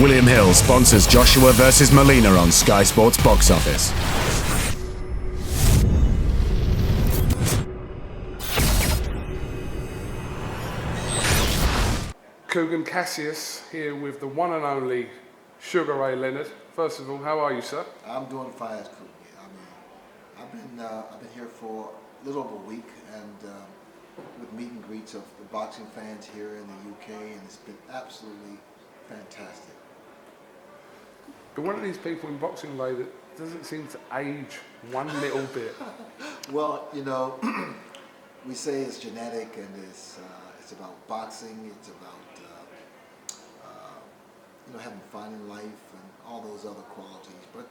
William Hill sponsors Joshua vs. Molina on Sky Sports Box Office. KUGAN Cassius here with the one and only Sugar Ray Leonard. First of all, how are you, sir? I'm doing fine as KUGAN. I've been here for a little over a week, and with meet and greets of the boxing fans here in the UK, and it's been absolutely fantastic. But one of these people in boxing, Ray, that doesn't seem to age one little bit. Well, you know, we say it's genetic, and it's about boxing. It's about you know, having fun in life and all those other qualities. But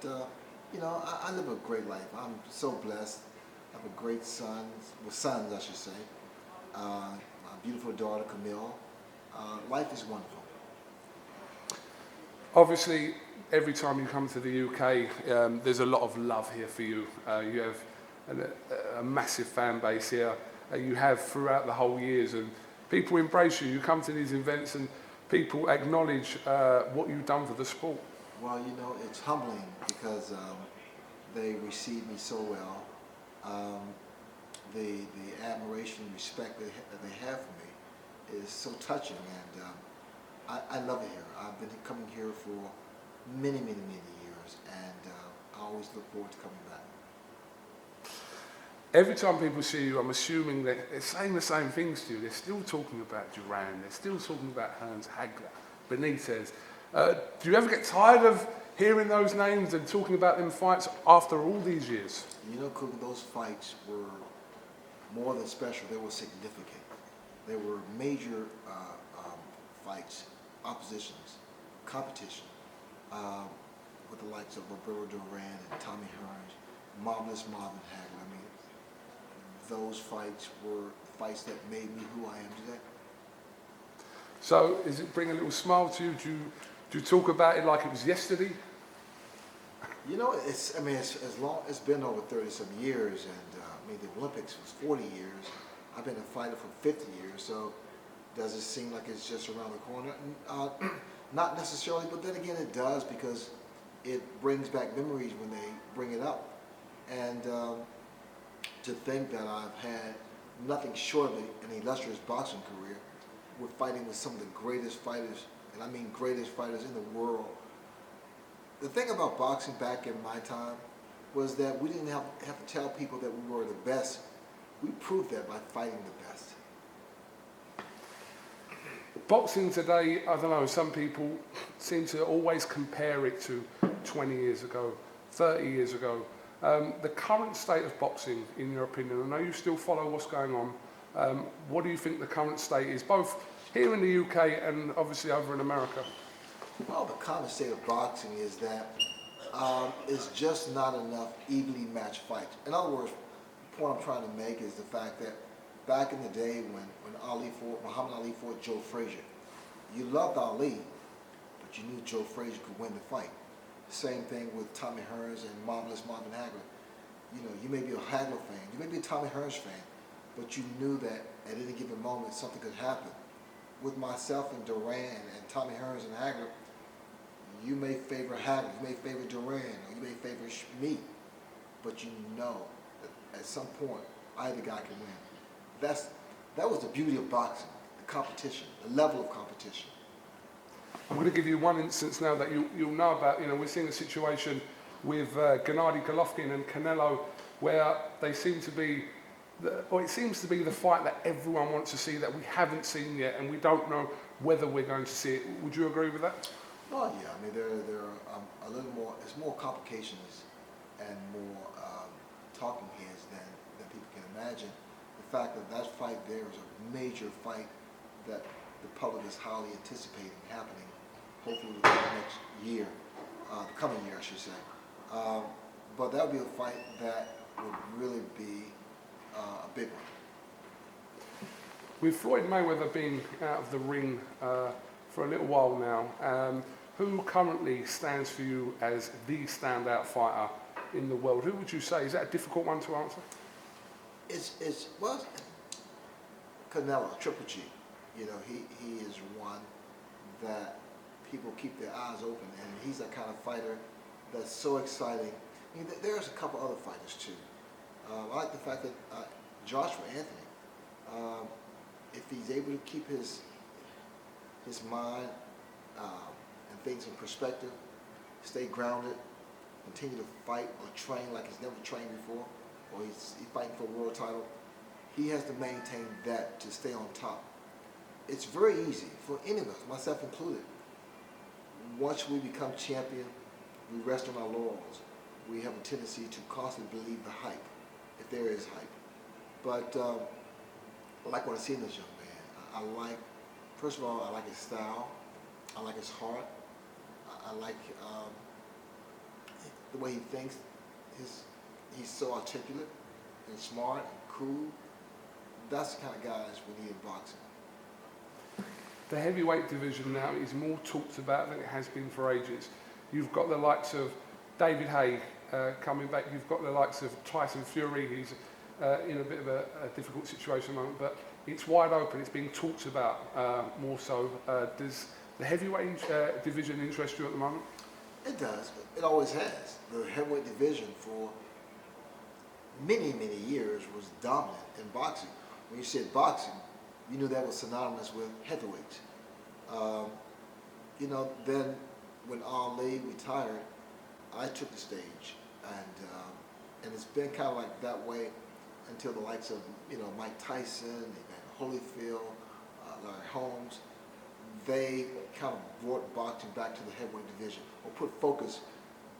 you know, I live a great life. I'm so blessed. I have a great son, well, sons, I should say. My beautiful daughter, Camille. Life is wonderful. Obviously, every time you come to the UK, there's a lot of love here for you. You have a massive fan base here. You have throughout the whole years, and people embrace you. You come to these events and people acknowledge what you've done for the sport. Well, you know, it's humbling because they receive me so well. The admiration and respect that they have for me is so touching, and I love it here. I've been coming here for many years, and I always look forward to coming back. Every time people see you, I'm assuming that they're saying the same things to you. They're still talking about Duran, they're still talking about Hearns, Hagler, Benitez. Do you ever get tired of hearing those names and talking about them fights after all these years? You know, KUGAN, those fights were more than special. They were significant. They were major fights, oppositions, competition, with the likes of Roberto Duran and Tommy Hearns, Marvelous Marvin Hagler. I mean, those fights were fights that made me who I am today. So, is it bring a little smile to you? Do you talk about it like it was yesterday? You know, it's been over 30-some years, and I mean, the Olympics was 40 years. I've been a fighter for 50 years, so does it seem like it's just around the corner? Not necessarily, but then again, it does, because it brings back memories when they bring it up. And to think that I've had nothing short of an illustrious boxing career, with fighting with some of the greatest fighters, and I mean greatest fighters in the world. The thing about boxing back in my time was that we didn't have to tell people that we were the best. We proved that by fighting the best. Boxing today, I don't know, some people seem to always compare it to 20 years ago, 30 years ago. The current state of boxing, in your opinion, I know you still follow what's going on. What do you think the current state is, both here in the UK and obviously over in America? Well, the current state of boxing is that it's just not enough evenly matched fights. In other words, the point I'm trying to make is the fact that back in the day when Muhammad Ali fought Joe Frazier, you loved Ali, but you knew Joe Frazier could win the fight. Same thing with Tommy Hearns and Marvelous Marvin Hagler. You know, you may be a Hagler fan, you may be a Tommy Hearns fan, but you knew that at any given moment something could happen. With myself and Duran and Tommy Hearns and Hagler, you may favor Hagler, you may favor Duran, or you may favor me, but you know that at some point either guy can win. That was the beauty of boxing, the competition, the level of competition. I'm going to give you one instance now that you'll know about. You know, we're seeing a situation with Canelo-Golovkin and Canelo, where they seem to be, it seems to be the fight that everyone wants to see that we haven't seen yet, and we don't know whether we're going to see it. Would you agree with that? Oh yeah, I mean there are a little more. There's more complications and more talking heads than people can imagine. The fact that fight there is a major fight that the public is highly anticipating happening, hopefully within the next year, the coming year, I should say. But that would be a fight that would really be a big one. With Floyd Mayweather being out of the ring for a little while now, who currently stands for you as the standout fighter in the world? Who would you say? Is that a difficult one to answer? Well, Canelo, Triple G. You know, he is one that people keep their eyes open, and he's that kind of fighter that's so exciting. I mean, there's a couple other fighters too. I like the fact that Joshua Anthony, if he's able to keep his mind and things in perspective, stay grounded, continue to fight or train like he's never trained before, or he's fighting for a world title, he has to maintain that to stay on top. It's very easy for any of us, myself included. Once we become champion, we rest on our laurels. We have a tendency to constantly believe the hype, if there is hype. But I like what I see in this young man. First of all, I like his style. I like his heart. I like the way he thinks. He's so articulate and smart and cool. That's the kind of guys we need in boxing. The heavyweight division now is more talked about than it has been for ages. You've got the likes of David Haye coming back. You've got the likes of Tyson Fury. He's in a bit of a difficult situation at the moment, but it's wide open. It's being talked about more so. Does the heavyweight division interest you at the moment? It does. It always has. The heavyweight division for many, many years was dominant in boxing. When you said boxing, you knew that was synonymous with heavyweights. Then when Ali retired, I took the stage, and it's been kind of like that way until the likes of Mike Tyson, Evander Holyfield, Larry Holmes. They kind of brought boxing back to the heavyweight division, or put focus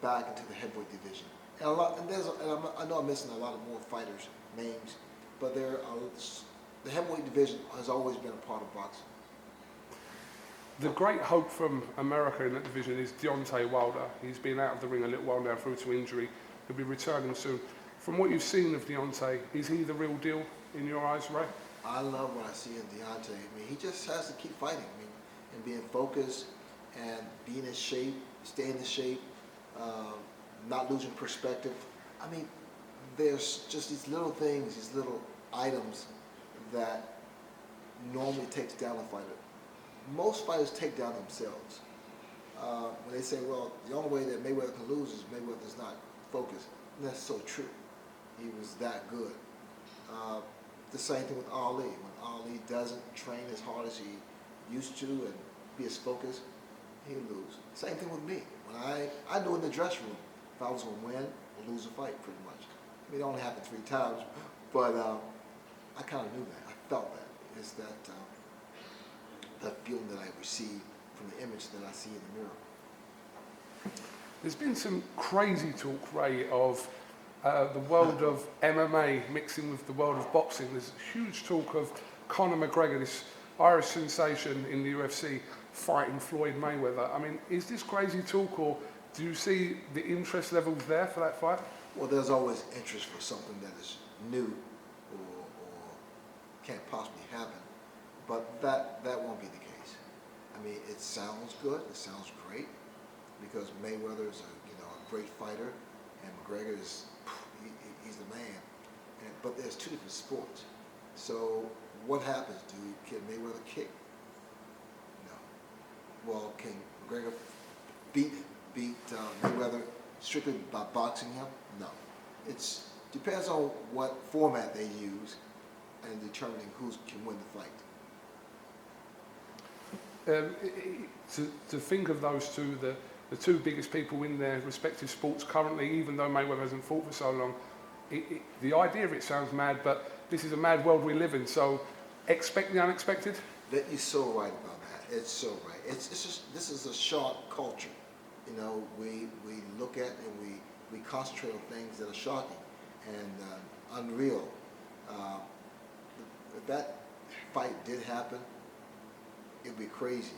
back into the heavyweight division. And I know I'm missing a lot of more fighters' names, but the heavyweight division has always been a part of boxing. The great hope from America in that division is Deontay Wilder. He's been out of the ring a little while now through to injury. He'll be returning soon. From what you've seen of Deontay, is he the real deal in your eyes, Ray? I love what I see in Deontay. I mean, he just has to keep fighting. I mean, and being focused and being in shape, staying in shape, not losing perspective. I mean, there's just these little things, these little items that normally takes down a fighter. Most fighters take down themselves. When they say, well, the only way that Mayweather can lose is Mayweather's not focused. And that's so true. He was that good. The same thing with Ali. When Ali doesn't train as hard as he used to and be as focused, he'll lose. Same thing with me. When I knew in the dressing room if I was going to win or lose a fight, pretty much. I mean, it only happened 3 times, but I kind of knew that. I felt that. It's that feeling that I receive from the image that I see in the mirror. There's been some crazy talk, Ray, of the world of MMA mixing with the world of boxing. There's huge talk of Conor McGregor, this Irish sensation in the UFC, fighting Floyd Mayweather. I mean, is this crazy talk, or do you see the interest levels there for that fight? Well, there's always interest for something that is new or can't possibly happen, but that won't be the case. I mean, it sounds good, it sounds great, because Mayweather is a great fighter, and McGregor is he's the man. But there's 2 different sports. So what happens? Can Mayweather kick? No. Well, can McGregor beat Mayweather strictly by boxing him? No. It depends on what format they use and determining who can win the fight. To think of those two, the 2 biggest people in their respective sports currently, even though Mayweather hasn't fought for so long, the idea of it sounds mad, but this is a mad world we live in, so expect the unexpected. You're so right about that. It's so right. It's just, this is a sharp culture. We look at and we concentrate on things that are shocking and unreal. If that fight did happen, it'd be crazy.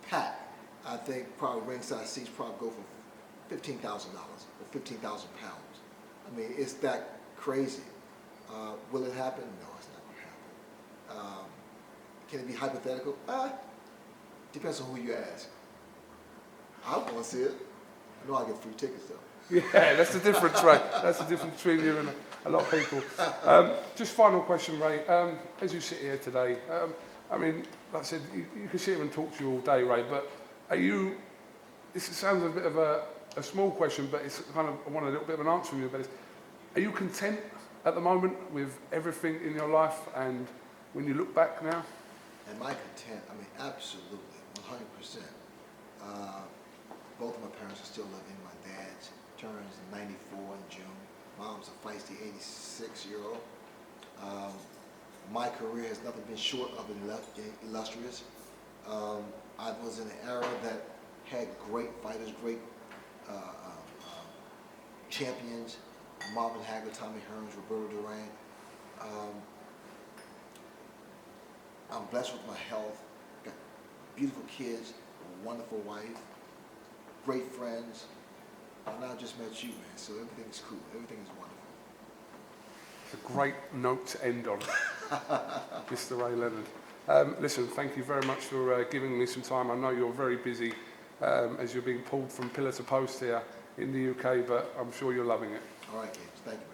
Pat, I think probably ringside seats probably go for $15,000 or 15,000 pounds. I mean, it's that crazy. Will it happen? No, it's not going to happen. Can it be hypothetical? Depends on who you ask. I want to see it. I know I get free tickets though. Yeah, that's the difference, Ray. That's the difference between you and a lot of people. Just final question, Ray. As you sit here today, I mean, like I said, you can sit here and talk to you all day, Ray, but Are you, this sounds a bit of a small question, but it's kind of, I want a little bit of an answer from you, but are you content at the moment with everything in your life, and when you look back now? Am I content? I mean, absolutely, 100%. Both of my parents are still living. My dad turns 94 in June. Mom's a feisty 86-year-old. My career has nothing been short of illustrious. I was in an era that had great fighters, great champions, Marvin Hagler, Tommy Hearns, Roberto Duran. I'm blessed with my health, got beautiful kids, a wonderful wife, great friends, and I just met you, man, so everything's cool, everything is wonderful. It's a great note to end on, Mr. Ray Leonard. Listen, thank you very much for giving me some time. I know you're very busy as you're being pulled from pillar to post here in the UK, but I'm sure you're loving it. All right, James, thank you.